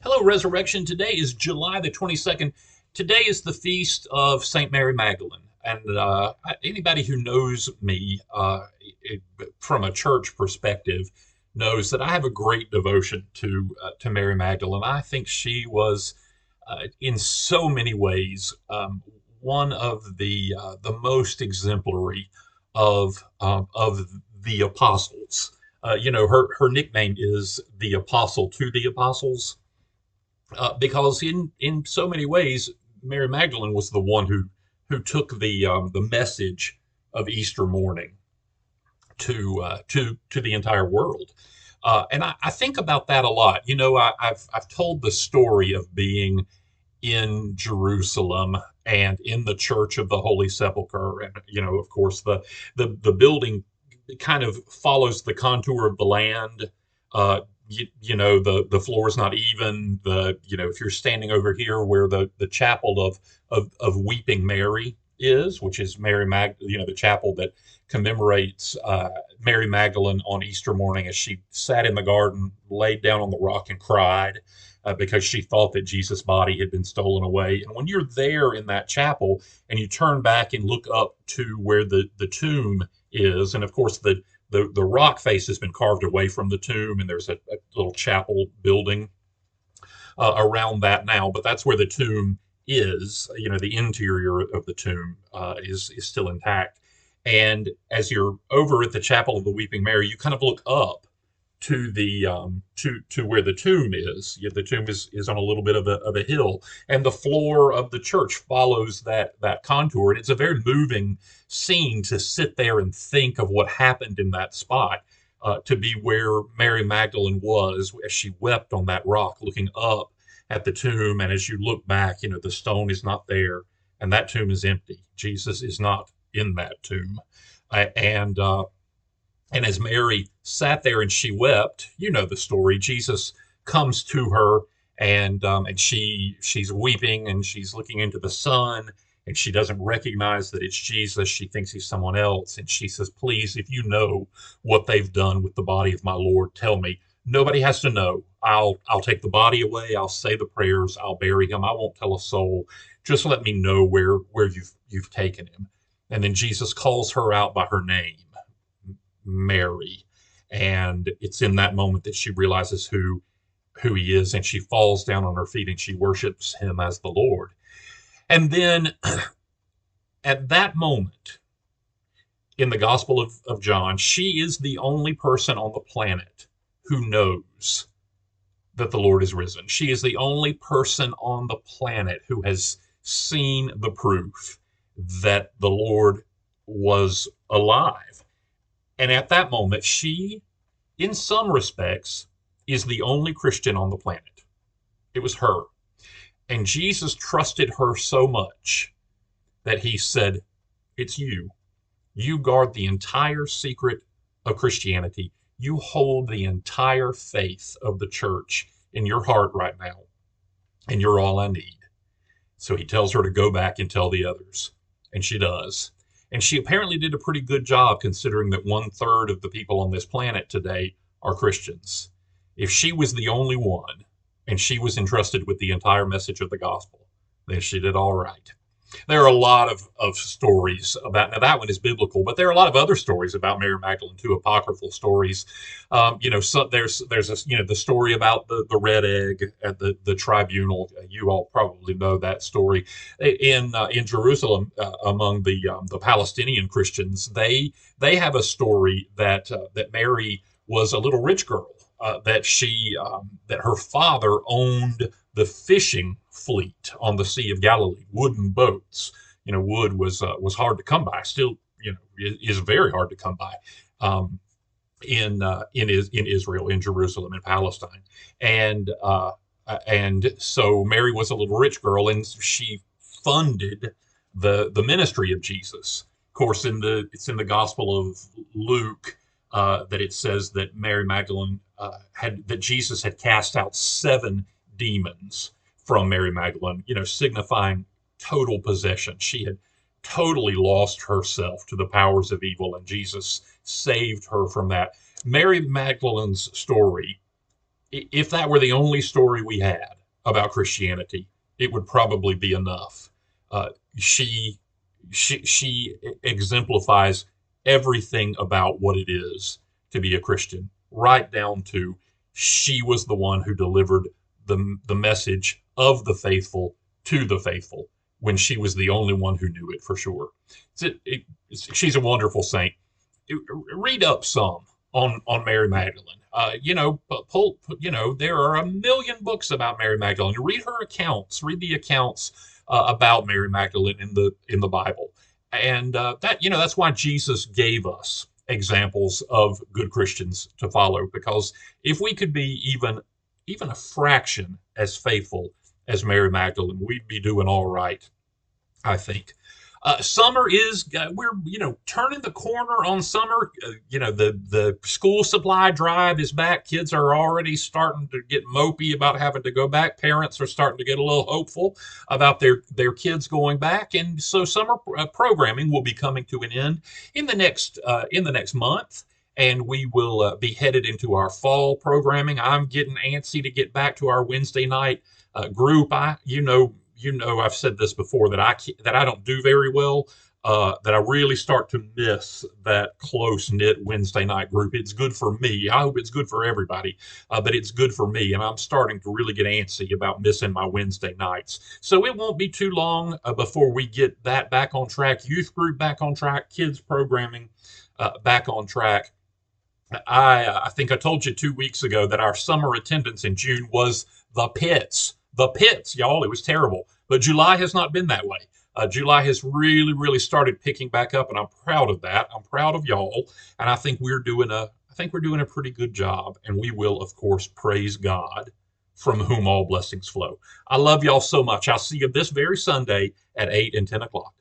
Hello, Resurrection. Today is July the 22nd. Today is the feast of St. Mary Magdalene. And anybody who knows me from a church perspective knows that I have a great devotion to Mary Magdalene. I think she was, in so many ways, one of the most exemplary of the apostles. Her nickname is the Apostle to the Apostles because in so many ways, Mary Magdalene was the one who took the message of Easter morning to the entire world. And I think about that a lot. I've told the story of being in Jerusalem and in the Church of the Holy Sepulchre, and of course, the building kind of follows the contour of the land. The floor is not even. If you're standing over here where the chapel of Weeping Mary is, which is the chapel that commemorates Mary Magdalene on Easter morning as she sat in the garden, laid down on the rock and cried because she thought that Jesus' body had been stolen away. And when you're there in that chapel and you turn back and look up to where the tomb is, and of course the rock face has been carved away from the tomb, and there's a little chapel building around that now, but that's where the tomb is. The interior of the tomb is still intact. And as you're over at the chapel of the Weeping Mary, you kind of look up to the to where the tomb is. The tomb is on a little bit of a hill, and the floor of the church follows that contour. And it's a very moving scene to sit there and think of what happened in that spot, to be where Mary Magdalene was as she wept on that rock, looking up at the tomb. And as you look back, the stone is not there, and that tomb is empty. Jesus is not in that tomb, and as Mary sat there and she wept, you know the story. Jesus comes to her, and she's weeping and she's looking into the sun, and she doesn't recognize that it's Jesus. She thinks he's someone else, and she says, "Please, if you know what they've done with the body of my Lord, tell me." Nobody has to know. I'll take the body away. I'll say the prayers. I'll bury him. I won't tell a soul. Just let me know where you've taken him. And then Jesus calls her out by her name, Mary. And it's in that moment that she realizes who he is, and she falls down on her feet and she worships him as the Lord. And then at that moment in the Gospel of John, she is the only person on the planet who knows that the Lord is risen. She is the only person on the planet who has seen the proof that the Lord was alive. And at that moment, she, in some respects, is the only Christian on the planet. It was her. And Jesus trusted her so much that he said, "It's you. You guard the entire secret of Christianity. You hold the entire faith of the church in your heart right now, and you're all I need." So he tells her to go back and tell the others, and she does. And she apparently did a pretty good job, considering that 1/3 of the people on this planet today are Christians. If she was the only one and she was entrusted with the entire message of the gospel, then she did all right. There are a lot of stories about, now that one is biblical, but there are a lot of other stories about Mary Magdalene too, apocryphal stories. So there's the story about the red egg at the tribunal. You all probably know that story. In Jerusalem, among the Palestinian Christians, they have a story that Mary was a little rich girl, that her father owned the fishing fleet on the Sea of Galilee, wooden boats. Wood was hard to come by. Still, is very hard to come by, in Israel, in Jerusalem, in Palestine, and so Mary was a little rich girl, and she funded the ministry of Jesus. Of course, it's in the Gospel of Luke that it says that Mary Magdalene that Jesus had cast out 7 demons from Mary Magdalene, signifying total possession. She had totally lost herself to the powers of evil, and Jesus saved her from that. Mary Magdalene's story if that were the only story we had about Christianity, it would probably be enough. Uh, she, she exemplifies everything about what it is to be a Christian, right down to she was the one who delivered the message of the faithful to the faithful when she was the only one who knew it for sure. She's a wonderful saint. Read up some on Mary Magdalene. There are a million books about Mary Magdalene. Read her accounts. Read the accounts about Mary Magdalene in the Bible, and that's why Jesus gave us examples of good Christians to follow. Because if we could be even a fraction as faithful as Mary Magdalene, we'd be doing all right, I think. Summer is we're turning the corner on summer. The school supply drive is back. Kids are already starting to get mopey about having to go back. Parents are starting to get a little hopeful about their kids going back, and so summer programming will be coming to an end in the next month. And we will be headed into our fall programming. I'm getting antsy to get back to our Wednesday night group. I've said this before that I don't do very well. That I really start to miss that close knit Wednesday night group. It's good for me. I hope it's good for everybody, but it's good for me. And I'm starting to really get antsy about missing my Wednesday nights. So it won't be too long before we get that back on track. Youth group back on track. Kids programming back on track. I think I told you 2 weeks ago that our summer attendance in June was the pits. The pits, y'all. It was terrible. But July has not been that way. July has really, really started picking back up, and I'm proud of that. I'm proud of y'all, and I think we're doing a pretty good job. And we will, of course, praise God, from whom all blessings flow. I love y'all so much. I'll see you this very Sunday at 8 and 10 o'clock.